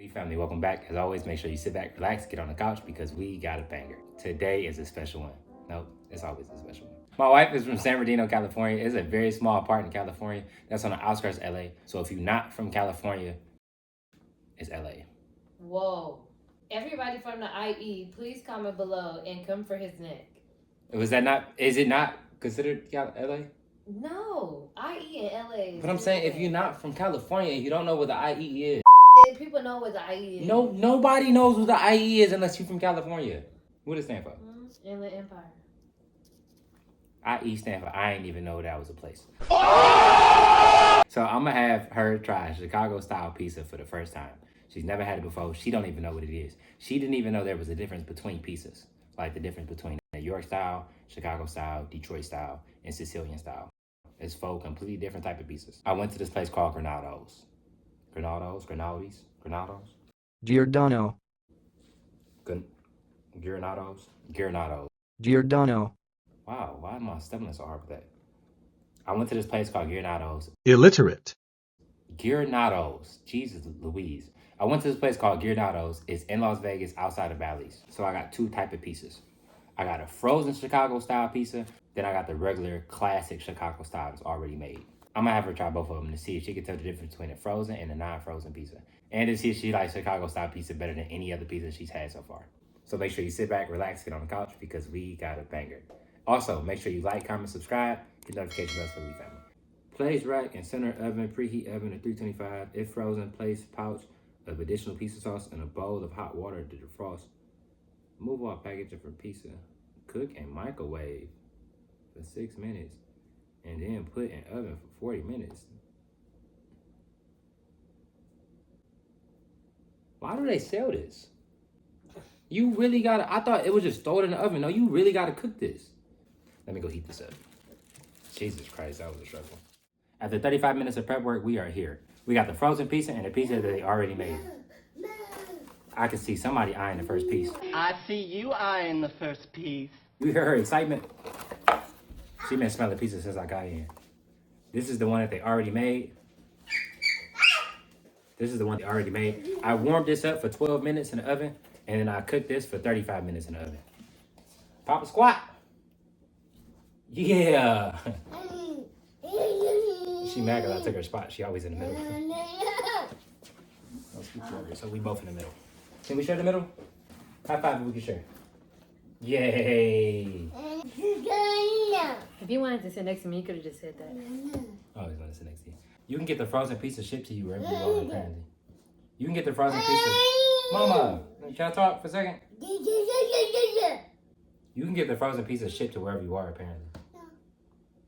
Family, welcome back. As always, make sure you sit back, relax, get on the couch because we got a banger. Today is a special one. Nope, it's always a special one. My wife is from San Bernardino, California. It's a very small part in California that's on the outskirts of LA. So if you're not from California, it's LA. Whoa. Everybody from the IE, please comment below and come for his neck. Is it not considered LA? No, IE and LA. But I'm saying if you're not from California, you don't know what the IE is. People know what the IE is. No, nobody knows what the IE is unless you're from California. What does it stand for? Inland Empire. IE stand for I ain't even know that was a place. So I'm gonna have her try Chicago style pizza for the first time. She's never had it before. She don't even know what it is. She didn't even know there was a difference between pizzas. Like the difference between New York style, Chicago style, Detroit style, and Sicilian style. It's 4 completely different type of pizzas. I went to this place called Granados. Granados? Giordano. Giordano. Wow, why am I stumbling so hard with that? I went to this place called Giordano's. Illiterate. Giordano's. Jesus Louise. I went to this place called Giordano's. It's in Las Vegas, outside of Bally's. So I got 2 type of pizzas. I got a frozen Chicago style pizza. Then I got the regular classic Chicago style that's already made. I'm gonna have her try both of them to see if she can tell the difference between a frozen and a non-frozen pizza. And to see if she likes Chicago style pizza better than any other pizza she's had so far. So make sure you sit back, relax, get on the couch because we got a banger. Also, make sure you like, comment, subscribe, hit notification bells for the family. Place rack and center oven, preheat oven at 325. If frozen, place pouch of additional pizza sauce in a bowl of hot water to defrost. Move off packaging for pizza. Cook and microwave for 6 minutes. And then put in oven for 40 minutes. Why do they sell this? You really gotta, I thought it was just throw it in the oven. No, you really gotta cook this. Let me go heat this up. Jesus Christ, that was a struggle. After 35 minutes of prep work, we are here. We got the frozen pizza and the pizza that they already made. I can see somebody eyeing the first piece. I see you eyeing the first piece. You hear her excitement? She been smelling pizza since I got in. This is the one that they already made. I warmed this up for 12 minutes in the oven, and then I cooked this for 35 minutes in the oven. Papa squat. Yeah. She mad because I took her spot. She always in the middle. So we both in the middle. Can we share the middle? High five if we can share. Yay. If you wanted to sit next to me, you could have just said that. Oh, he's going to sit next to you. You can get the frozen pizza shipped to you wherever you are, apparently. You can get the frozen pizza. Mama, can I talk for a second? You can get the frozen pizza shipped to wherever you are, apparently.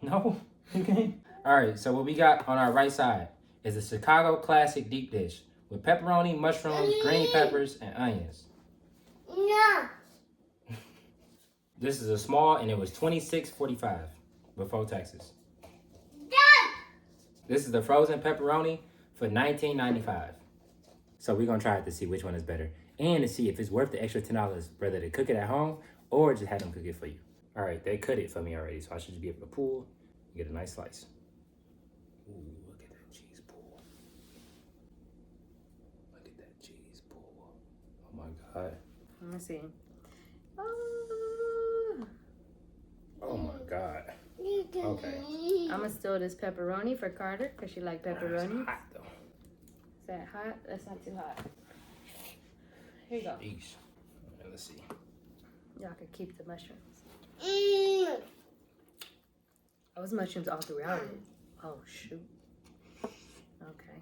No? You can't? All right, so what we got on our right side is a Chicago classic deep dish with pepperoni, mushrooms, green peppers, and onions. No. This is a small, and it was $26.45 before taxes. This is the frozen pepperoni for $19.95. So we're going to try it to see which one is better and to see if it's worth the extra $10 whether to cook it at home or just have them cook it for you. All right, they cut it for me already, so I should just be able to pull and get a nice slice. Ooh, look at that cheese pull. Look at that cheese pull. Oh my God. Let me see. Oh my God. Okay. I'm going to steal this pepperoni for Carter because she like pepperoni. It's hot though. Is that hot? That's not too hot. Here you go. Yeesh. Let's see. Y'all can keep the mushrooms. Oh, there's mushrooms all throughout it. Oh, shoot. Okay.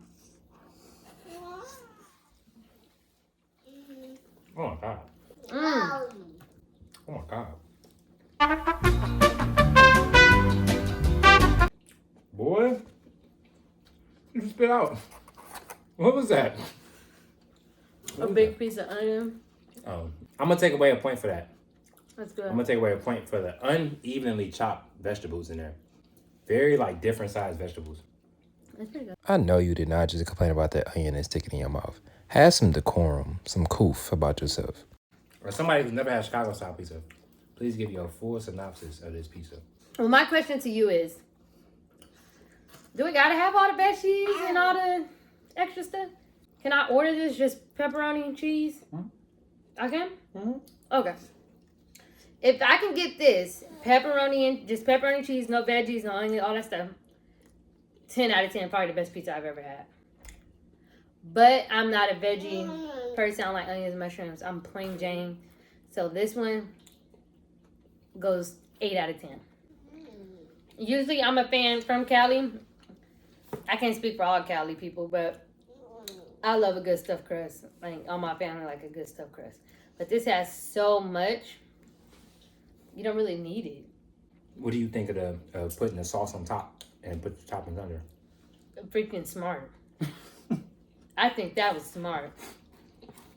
Oh my God. Oh my God. Boy, you spit out. What was that? A big piece of onion. Oh, I'm gonna take away a point for that. That's good. I'm gonna take away a point for the unevenly chopped vegetables in there. Very like different sized vegetables. That's pretty good. I know you did not just complain about that onion and stick it in your mouth. Have some decorum, some coof about yourself. Or somebody who's never had Chicago style pizza, please give you a full synopsis of this pizza. Well, my question to you is, do we gotta have all the veggies and all the extra stuff? Can I order this just pepperoni and cheese? Mhm. I can? Mhm. Okay. If I can get this, just pepperoni, cheese, no veggies, no onion, all that stuff, 10 out of 10, probably the best pizza I've ever had. But I'm not a veggie person. I don't like onions and mushrooms. I'm plain Jane. So this one goes 8 out of 10. Usually I'm a fan from Cali. I can't speak for all Cali people, but I love a good stuffed crust. Like, all my family like a good stuffed crust. But this has so much, you don't really need it. What do you think of the putting the sauce on top and put the toppings under? Freaking smart. I think that was smart.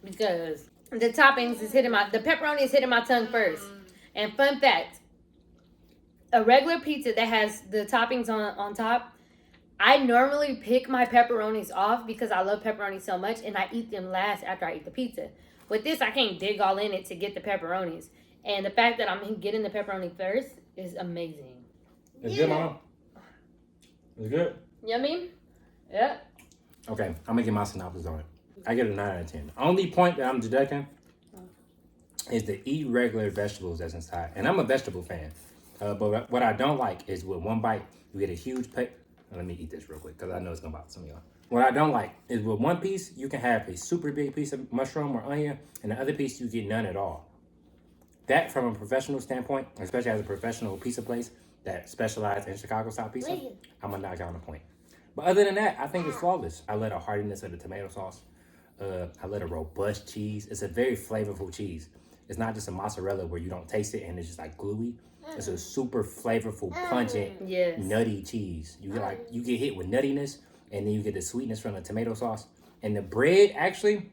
Because the toppings is the pepperoni is hitting my tongue first. And fun fact, a regular pizza that has the toppings on top, I normally pick my pepperonis off because I love pepperoni so much, and I eat them last after I eat the pizza. With this, I can't dig all in it to get the pepperonis. And the fact that I'm getting the pepperoni first is amazing. It's good, Mama. It's good. Yummy? Yeah. Okay, I'm gonna get my synopsis on it. I give it a 9 out of 10. Only point that I'm deducting is to eat regular vegetables that's inside. And I'm a vegetable fan. But what I don't like is with one bite, you get a huge Let me eat this real quick because I know it's gonna bother some of y'all. What I don't like is with one piece, you can have a super big piece of mushroom or onion, and the other piece, you get none at all. That, from a professional standpoint, especially as a professional pizza place that specializes in Chicago-style pizza, I'm gonna knock down a point. But other than that, I think it's flawless. I love the hardiness of the tomato sauce. I love a robust cheese. It's a very flavorful cheese. It's not just a mozzarella where you don't taste it and it's just like gluey. It's a super flavorful, pungent, nutty cheese. You get hit with nuttiness, and then you get the sweetness from the tomato sauce. And the bread, actually,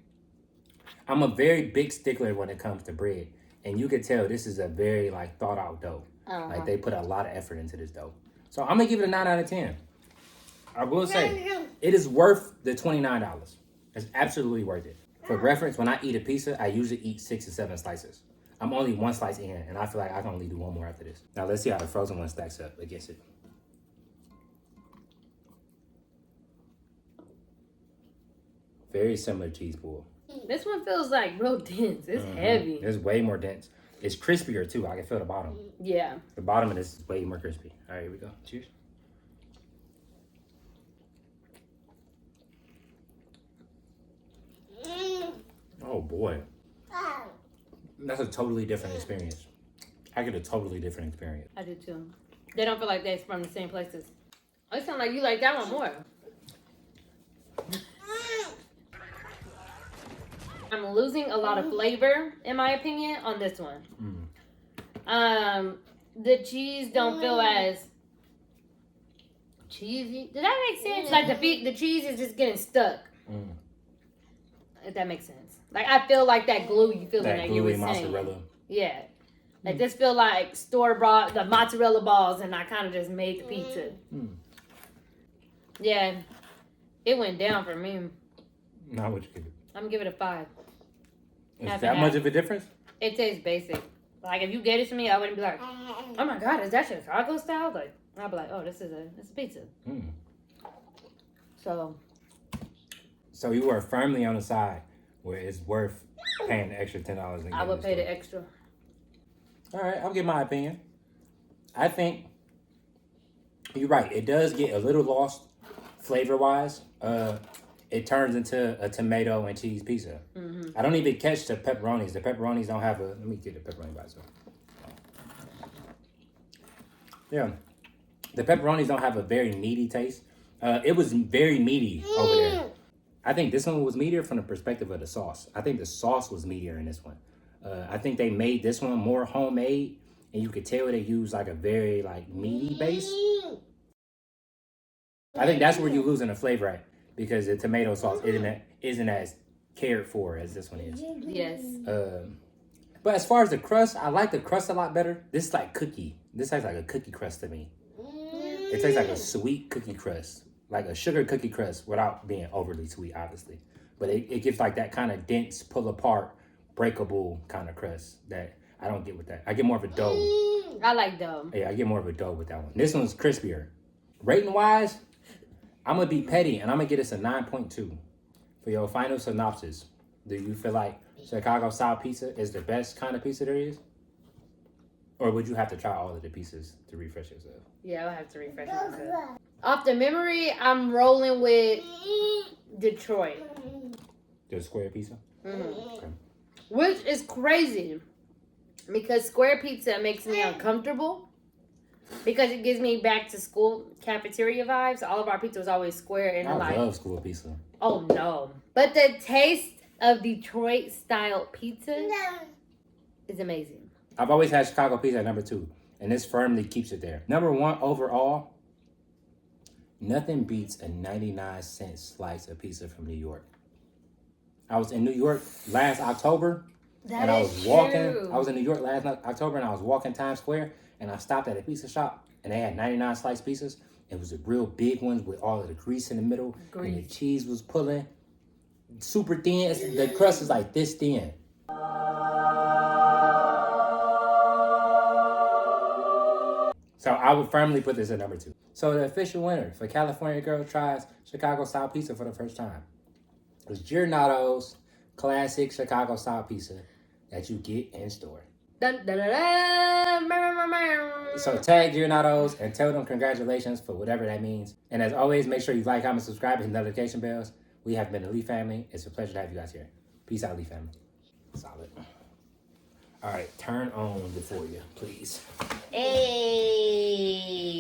I'm a very big stickler when it comes to bread. And you can tell this is a very thought out dough. Like they put a lot of effort into this dough. So I'm gonna give it a 9 out of 10. I will say it is worth the $29. It's absolutely worth it. For reference, when I eat a pizza, I usually eat 6 to 7 slices. I'm only 1 slice in, and I feel like I can only do 1 more after this. Now let's see how the frozen one stacks up against it. Very similar cheese pool. This one feels like real dense. It's heavy. It's way more dense. It's crispier too. I can feel the bottom. Yeah. The bottom of this is way more crispy. All right, here we go. Cheers. Oh boy. That's a totally different experience. I get a totally different experience. I do too. They don't feel like they're from the same places. It sounds like you like that one more. I'm losing a lot of flavor, in my opinion, on this one. The cheese don't feel as cheesy. Does that make sense? Like the cheese is just getting stuck. If that makes sense. Like I feel like that gluey feeling that you were saying. Mozzarella. Yeah. Like this feel like store-bought the mozzarella balls, and I kind of just made the pizza. Yeah, it went down for me. Now what you give it? I'm gonna give it a 5. Is that much of a difference? It tastes basic. Like if you gave it to me, I wouldn't be like, "Oh my god, is that Chicago style?" Like I'd be like, "Oh, this is a pizza." So you are firmly on the side where it's worth paying the extra $10. I would pay the extra. All right, I'll give my opinion. I think you're right. It does get a little lost flavor-wise. It turns into a tomato and cheese pizza. I don't even catch the pepperonis. The pepperonis don't have a... Let me get the pepperoni by itself. Yeah. The pepperonis don't have a very meaty taste. It was very meaty over there. I think this one was meatier from the perspective of the sauce. I think the sauce was meatier in this one. I think they made this one more homemade, and you could tell they used a very meaty base. I think that's where you're losing the flavor at, because the tomato sauce isn't as cared for as this one is. Yes. But as far as the crust, I like the crust a lot better. This is like cookie. This tastes like a cookie crust to me. It tastes like a sweet cookie crust, like a sugar cookie crust without being overly sweet, obviously. But it gives that kind of dense, pull apart, breakable kind of crust that I don't get with that. I get more of a dough. I like dough. Yeah, I get more of a dough with that one. This one's crispier. Rating wise, I'm gonna be petty and I'm gonna get this a 9.2. For your final synopsis, do you feel like Chicago style pizza is the best kind of pizza there is? Or would you have to try all of the pieces to refresh yourself? Yeah, I'll have to refresh myself. Off the memory, I'm rolling with Detroit. The square pizza? Mm-hmm. Okay. Which is crazy because square pizza makes me uncomfortable because it gives me back to school cafeteria vibes. All of our pizza was always square and I love school pizza. Oh no. But the taste of Detroit style pizza is amazing. I've always had Chicago pizza at number 2, and this firmly keeps it there. Number 1 overall, nothing beats a 99-cent slice of pizza from New York. I was in New York last October, and I was walking. I was in New York last October, and I was walking Times Square, and I stopped at a pizza shop, and they had 99 slice pizzas. It was the real big ones with all of the grease in the middle, and the cheese was pulling super thin. The crust is like this thin. So I would firmly put this at number 2. So the official winner for California Girl Tries Chicago Style Pizza for the first time is Giordano's classic Chicago Style Pizza that you get in store. Dun, dun, dun, dun. So tag Giordano's and tell them congratulations for whatever that means. And as always, make sure you like, comment, subscribe, and hit notification bells. We have been the Lee family. It's a pleasure to have you guys here. Peace out, Lee family. Solid. All right, turn on the foyer, please. Hey.